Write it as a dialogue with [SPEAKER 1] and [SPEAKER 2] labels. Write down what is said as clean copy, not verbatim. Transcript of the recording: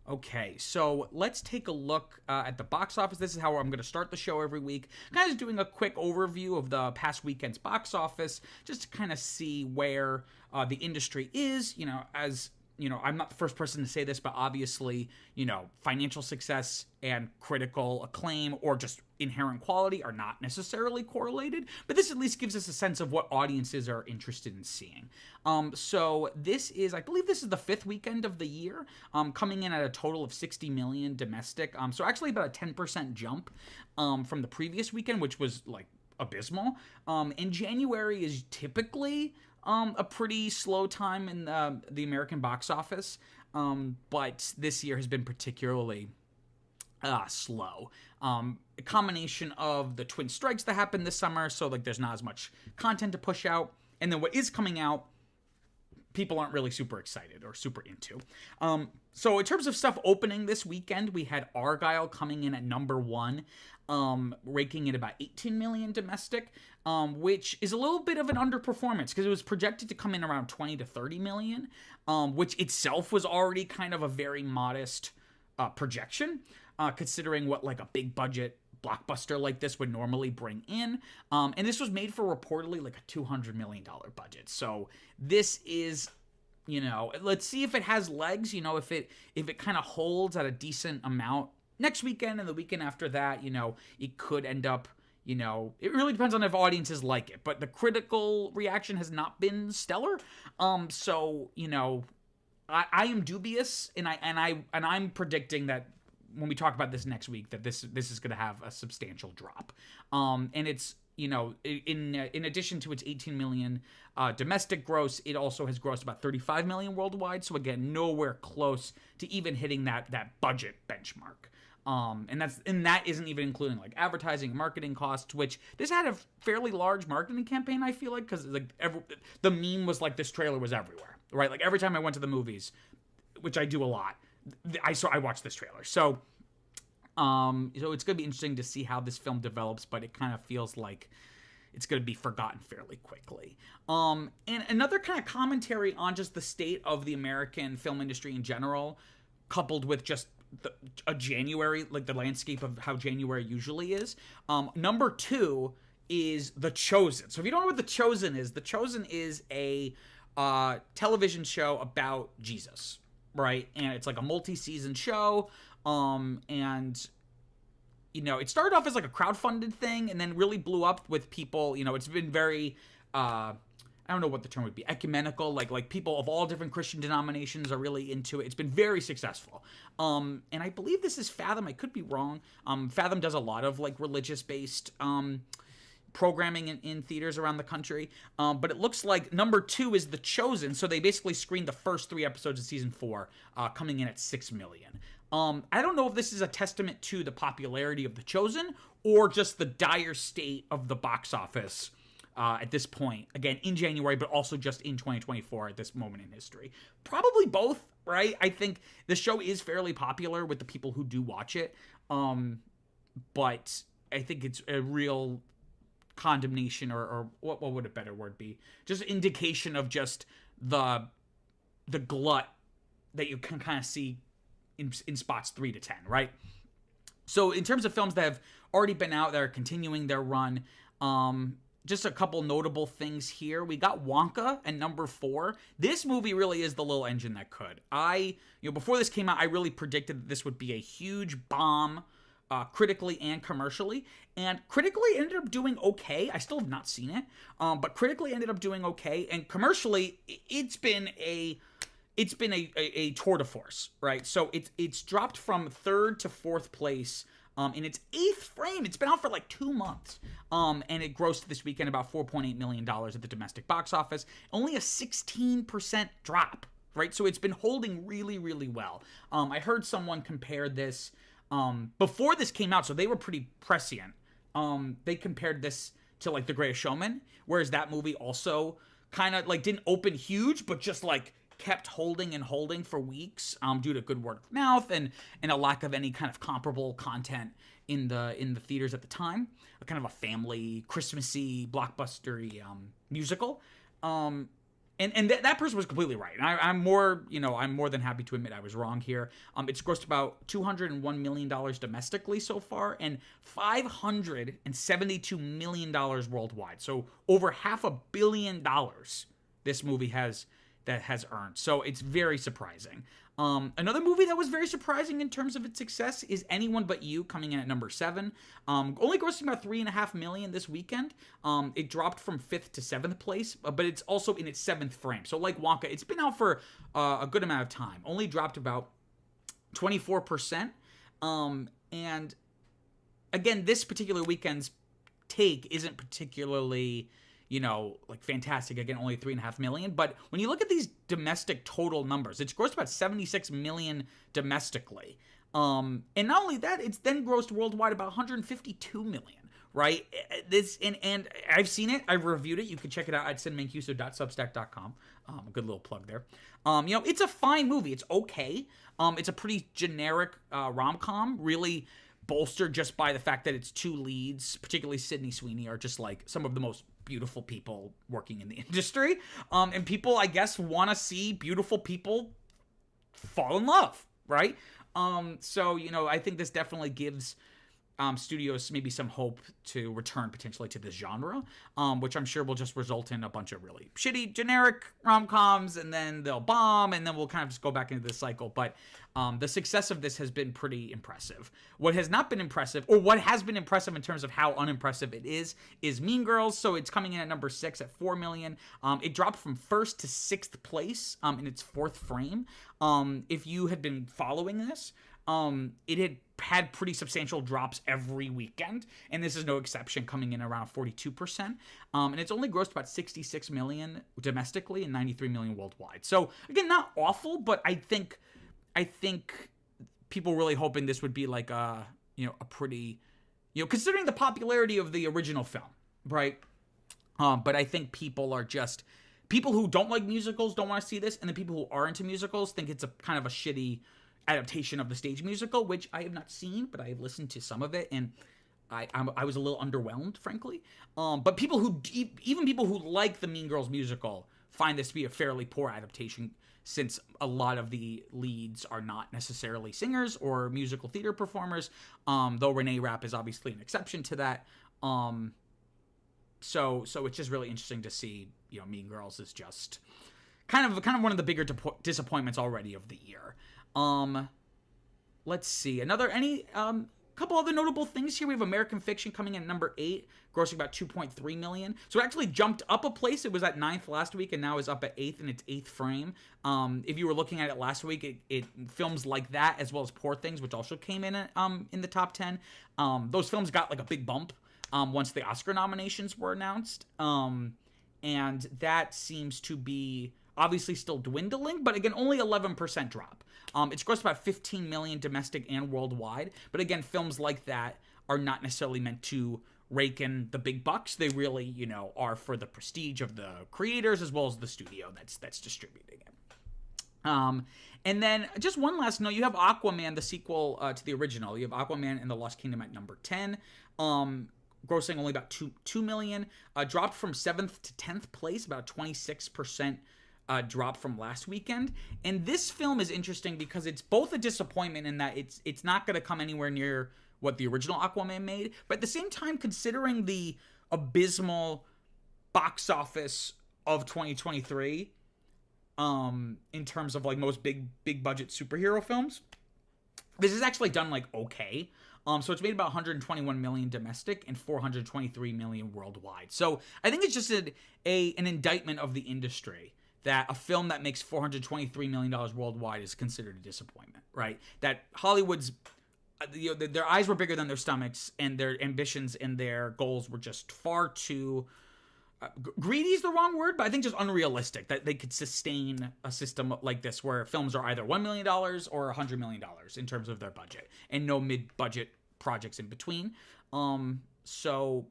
[SPEAKER 1] Okay, so let's take a look at the box office. This is how I'm going to start the show every week. Kind of doing a quick overview of the past weekend's box office, just to kind of see where the industry is. As I'm not the first person to say this, but obviously, financial success and critical acclaim or just inherent quality are not necessarily correlated, but this at least gives us a sense of what audiences are interested in seeing. So I believe this is the fifth weekend of the year, coming in at a total of 60 million domestic. So actually about a 10% jump from the previous weekend, which was like abysmal. And January is typically a pretty slow time in the American box office, but this year has been particularly slow. A combination of the twin strikes that happened this summer, so like there's not as much content to push out, and then what is coming out, people aren't really super excited or super into. So in terms of stuff opening this weekend, we had Argylle coming in at number 1, raking in about 18 million domestic, which is a little bit of an underperformance because it was projected to come in around 20 to 30 million, which itself was already kind of a very modest projection, considering what like a big budget blockbuster like this would normally bring in. And this was made for reportedly like a $200 million budget. So this is, let's see if it has legs, if it kind of holds at a decent amount next weekend and the weekend after that, it could end up, it really depends on if audiences like it, but the critical reaction has not been stellar. So, I am dubious, and I'm predicting that when we talk about this next week, that this is going to have a substantial drop. And it's, in addition to its 18 million domestic gross, it also has grossed about 35 million worldwide. So again, nowhere close to even hitting that budget benchmark. And that isn't even including like advertising and marketing costs, which this had a fairly large marketing campaign, I feel like, because like the meme was like this trailer was everywhere, right? Like every time I went to the movies, which I do a lot, I watched this trailer. So it's going to be interesting to see how this film develops, but it kind of feels like it's going to be forgotten fairly quickly. And another kind of commentary on just the state of the American film industry in general, coupled with just a January, like the landscape of how January usually is. Number 2 is The Chosen. So if you don't know what The Chosen is a television show about Jesus, right? And it's like a multi-season show. And it started off as like a crowdfunded thing and then really blew up with people. It's been very, I don't know what the term would be, ecumenical, like people of all different Christian denominations are really into it. It's been very successful. And I believe this is Fathom. I could be wrong. Fathom does a lot of like religious-based programming in theaters around the country. But it looks like number 2 is The Chosen. So they basically screened the first 3 episodes of season 4, coming in at 6 million. I don't know if this is a testament to the popularity of The Chosen or just the dire state of the box office at this point, again, in January, but also just in 2024 at this moment in history. Probably both, right? I think the show is fairly popular with the people who do watch it, but I think it's a real condemnation or what would a better word be? Just indication of just the glut that you can kind of see in spots 3 to 10, right? So in terms of films that have already been out that are continuing their run, just a couple notable things here. We got Wonka at number 4. This movie really is the little engine that could. Before this came out, I really predicted that this would be a huge bomb, critically and commercially. And critically ended up doing okay. I still have not seen it, but critically ended up doing okay. And commercially, it's been a tour de force, right? So it's dropped from 3rd to 4th place in its 8th frame. It's been out for like 2 months. And it grossed this weekend about $4.8 million at the domestic box office. Only a 16% drop, right? So it's been holding really, really well. I heard someone compare this before this came out, so they were pretty prescient. They compared this to like The Greatest Showman, whereas that movie also kind of like didn't open huge, but just like kept holding and holding for weeks due to good word of mouth and a lack of any kind of comparable content in the theaters at the time. Kind of a family, Christmassy, blockbustery musical. And that person was completely right. And I'm more than happy to admit I was wrong here. It's grossed about $201 million domestically so far, and $572 million worldwide. So over $500 million this movie has earned. So it's very surprising. Another movie that was very surprising in terms of its success is Anyone But You, coming in at number 7. Only grossing about $3.5 million this weekend. It dropped from 5th to 7th place, but it's also in its 7th frame. So like Wonka, it's been out for a good amount of time. Only dropped about 24%. And again, this particular weekend's take isn't particularly, like fantastic. Again, only $3.5 million. But when you look at these domestic total numbers, it's grossed about $76 million domestically. And not only that, it's then grossed worldwide about $152 million, right? And I've seen it. I've reviewed it. You can check it out at cinmancuso.substack.com. A good little plug there. It's a fine movie. It's okay. It's a pretty generic rom-com, really bolstered just by the fact that its two leads, particularly Sydney Sweeney, are just like some of the most beautiful people working in the industry. And people, I guess, want to see beautiful people fall in love, right? So, I think this definitely gives studios maybe some hope to return potentially to this genre, which I'm sure will just result in a bunch of really shitty generic rom-coms, and then they'll bomb, and then we'll kind of just go back into this cycle. But the success of this has been pretty impressive. What has not been impressive, or what has been impressive in terms of how unimpressive it is Mean Girls. So it's coming in at number 6 at $4 million. It dropped from 1st to 6th place in its 4th frame. If you had been following this, it had pretty substantial drops every weekend, and this is no exception, coming in around 42%. And it's only grossed about $66 million domestically and $93 million worldwide. So again, not awful, but I think people really hoping this would be like a pretty, considering the popularity of the original film, right? But I think people who don't like musicals don't want to see this, and the people who are into musicals think it's a kind of a shitty adaptation of the stage musical, which I have not seen, but I have listened to some of it, and I was a little underwhelmed, frankly. But even people who like the Mean Girls musical find this to be a fairly poor adaptation, since a lot of the leads are not necessarily singers or musical theater performers, though Renee Rapp is obviously an exception to that. So it's just really interesting to see, Mean Girls is just kind of one of the bigger disappointments already of the year. Let's see. Couple other notable things here. We have American Fiction coming in at number 8, grossing about $2.3 million. So it actually jumped up a place. It was at 9th last week, and now is up at 8th in its 8th frame. If you were looking at it last week, it films like that, as well as Poor Things, which also came in the top 10. Those films got like a big bump once the Oscar nominations were announced. And that seems to be obviously still dwindling, but again, only 11% drop. It's grossed about $15 million domestic and worldwide, but again, films like that are not necessarily meant to rake in the big bucks. They really, are for the prestige of the creators as well as the studio that's distributing it. And then just one last note, you have Aquaman, the sequel to the original. You have Aquaman and the Lost Kingdom at number 10. Grossing only about $2 million. Dropped from 7th to 10th place, about 26% drop from last weekend. And this film is interesting because it's both a disappointment in that it's not going to come anywhere near what the original Aquaman made, but at the same time, considering the abysmal box office of 2023 in terms of like most big budget superhero films, this is actually done like okay. So it's made about $121 million domestic and $423 million worldwide. So I think it's just an indictment of the industry that a film that makes $423 million worldwide is considered a disappointment, right? That Hollywood's, their eyes were bigger than their stomachs, and their ambitions and their goals were just far too, greedy is the wrong word, but I think just unrealistic, that they could sustain a system like this where films are either $1 million or $100 million in terms of their budget, and no mid-budget projects in between. So